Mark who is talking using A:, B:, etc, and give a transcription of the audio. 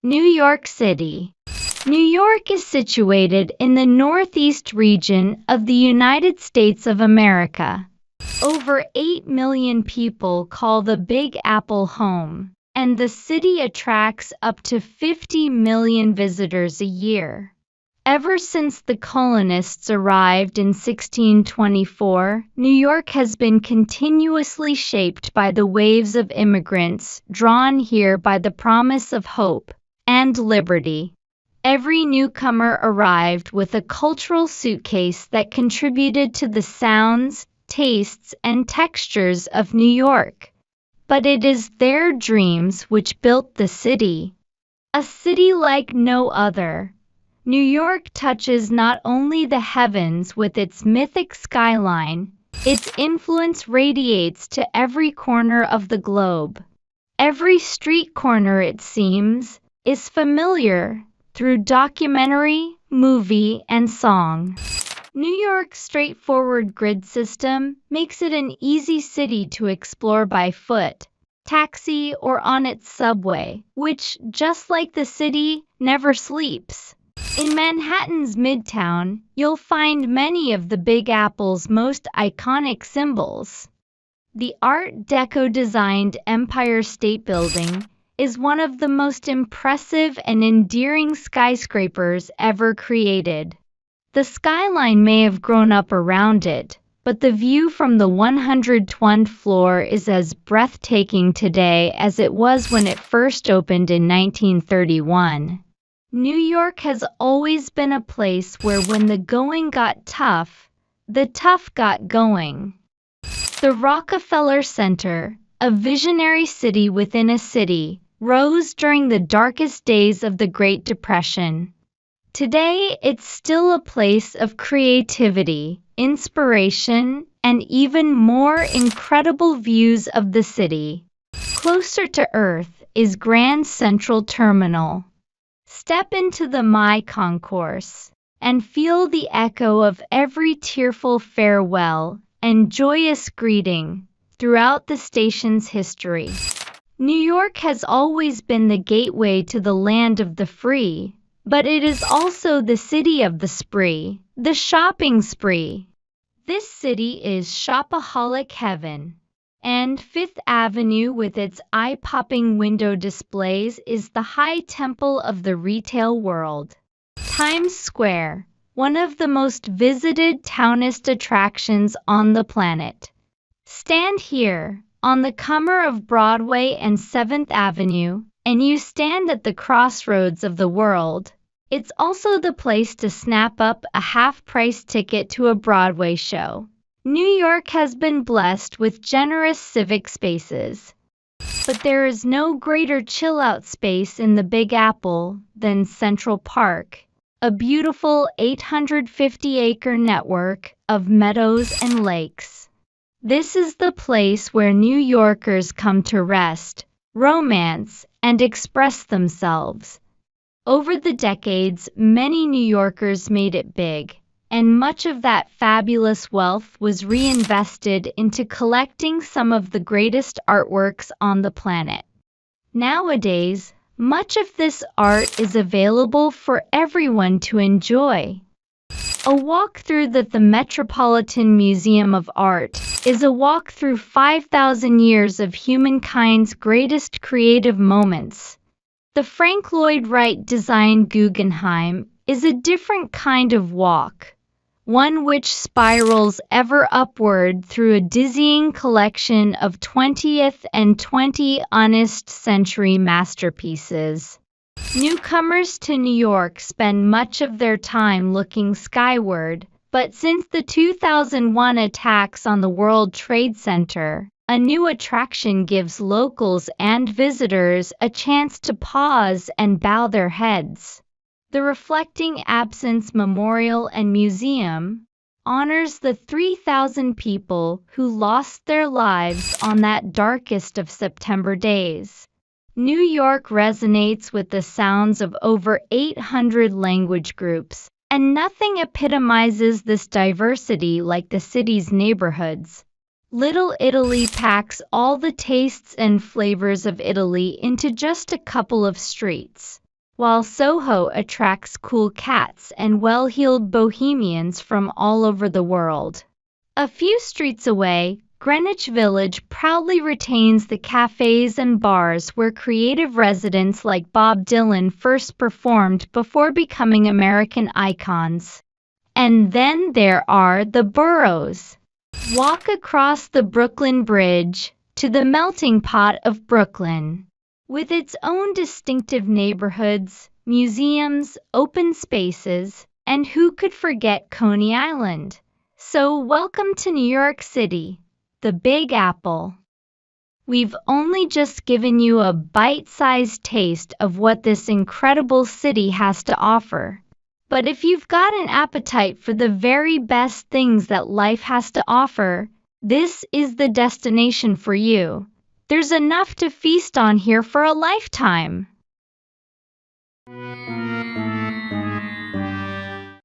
A: New York City. New York is situated in the northeast region of the United States of America. Over 8 million people call the Big Apple home, and the city attracts up to 50 million visitors a year. Ever since the colonists arrived in 1624, New York has been continuously shaped by the waves of immigrants drawn here by the promise of hope and liberty. Every newcomer arrived with a cultural suitcase that contributed to the sounds, tastes, and textures of New York. But it is their dreams which built the city. A city like no other. New York touches not only the heavens with its mythic skyline, its influence radiates to every corner of the globe. Every street corner, it seems, is familiar through documentary, movie, and song. New York's straightforward grid system makes it an easy city to explore by foot, taxi, or on its subway, which, just like the city, never sleeps. In Manhattan's Midtown, you'll find many of the Big Apple's most iconic symbols. The Art Deco-designed Empire State Building is one of the most impressive and endearing skyscrapers ever created. The skyline may have grown up around it, but the view from the 120th floor is as breathtaking today as it was when it first opened in 1931. New York has always been a place where when the going got tough, the tough got going. The Rockefeller Center, a visionary city within a city, rose during the darkest days of the Great Depression. Today, it's still a place of creativity, inspiration, and even more incredible views of the city. Closer to Earth is Grand Central Terminal. Step into the My Concourse and feel the echo of every tearful farewell and joyous greeting throughout the station's history. New York has always been the gateway to the land of the free, but it is also the city of the spree, the shopping spree. This city is shopaholic heaven. And Fifth Avenue with its eye-popping window displays is the high temple of the retail world. Times Square, one of the most visited tourist attractions on the planet. Stand here, on the corner of Broadway and 7th Avenue, and you stand at the crossroads of the world. It's also the place to snap up a half-price ticket to a Broadway show. New York has been blessed with generous civic spaces. But there is no greater chill-out space in the Big Apple than Central Park, a beautiful 850-acre network of meadows and lakes. This is the place where New Yorkers come to rest, romance, and express themselves. Over the decades, many New Yorkers made it big, and much of that fabulous wealth was reinvested into collecting some of the greatest artworks on the planet. Nowadays, much of this art is available for everyone to enjoy. A walk through the Metropolitan Museum of Art is a walk through 5,000 years of humankind's greatest creative moments. The Frank Lloyd Wright-designed Guggenheim is a different kind of walk, one which spirals ever upward through a dizzying collection of 20th and 21st century masterpieces. Newcomers to New York spend much of their time looking skyward, but since the 2001 attacks on the World Trade Center, a new attraction gives locals and visitors a chance to pause and bow their heads. The Reflecting Absence Memorial and Museum honors the 3,000 people who lost their lives on that darkest of September days. New York resonates with the sounds of over 800 language groups, and nothing epitomizes this diversity like the city's neighborhoods. Little Italy packs all the tastes and flavors of Italy into just a couple of streets. while Soho attracts cool cats and well-heeled bohemians from all over the world. A few streets away, Greenwich Village proudly retains the cafes and bars where creative residents like Bob Dylan first performed before becoming American icons. And then there are the boroughs. Walk across the Brooklyn Bridge to the melting pot of Brooklyn. With its own distinctive neighborhoods, museums, open spaces, and who could forget Coney Island? So welcome to New York City, the Big Apple. We've only just given you a bite-sized taste of what this incredible city has to offer. But if you've got an appetite for the very best things that life has to offer, this is the destination for you. There's enough to feast on here for a lifetime.